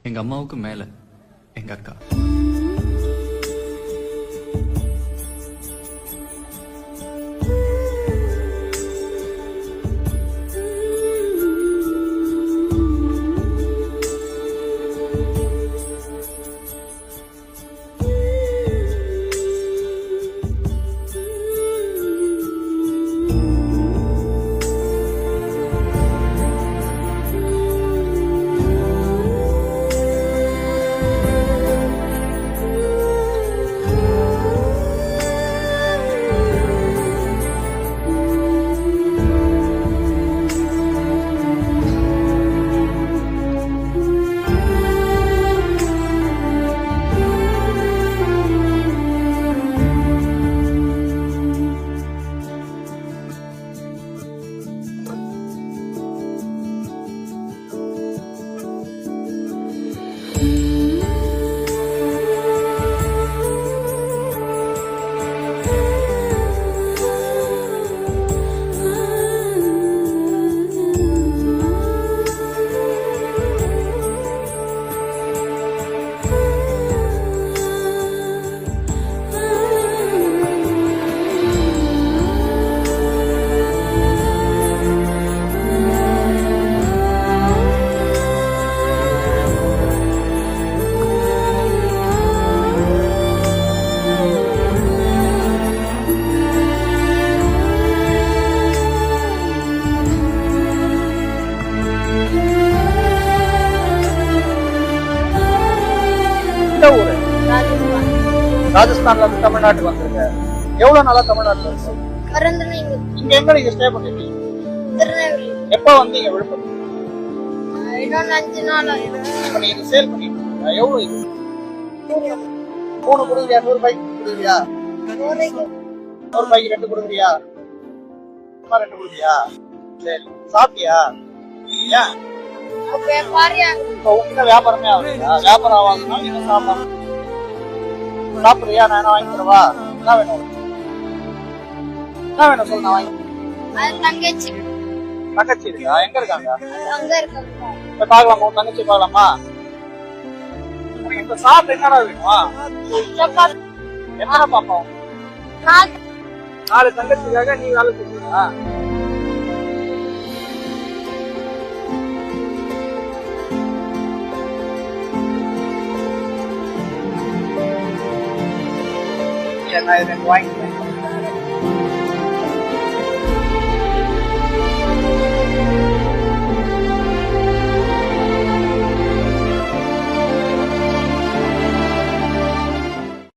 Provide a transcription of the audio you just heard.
எங்க அம்மாவுக்கு மேல எங்க அக்கா. எந்த ஊரு? ராஜஸ்தான்ல இருந்து தமிழ்நாட்டுக்கு வந்திருக்க. எவ்வளவு நாளா தமிழ்நாட்டுல இருக்கு? இங்க எங்க நீங்க ஸ்டே பண்ணிருக்கீங்க? எப்ப வந்தீங்க விழுப்புரம்? இப்ப நீங்க சேல் பண்ணிட்டு இருக்கீங்க. எவ்வளவு இது? 3 கொடுக்குறியா? 100 ரூபாய்க்கு கொடுக்குறியா? 100 ரூபாய்க்கு 2 கொடுக்குறியா? 2 கொடுக்குறியா? சரி, சாப்பிட்டியா? ஏன் உங்ககிட்ட வியாபாரமே ஆகுதா? வியாபாரம் ஆகாதுன்னா நீங்க சாப்பிடலாம். சாப்பிடுறியா? நான் என்ன வாங்கி தரவா? என்ன வேணும்? என்ன வேணும் சொல்லு, நான் வாங்கி. தங்கச்சி இருக்கா? எங்க இருக்காங்க? பாக்கலாமா? உன் தங்கச்சி பாக்கலாமா? இப்ப சாப்பிட்டு என்னடா வேணுமா? என்ன பாப்போம்? 4 தங்கச்சிக்காக நீ வேலை செய்யறா? நான் 2 வாங்கிக்கிறேன்.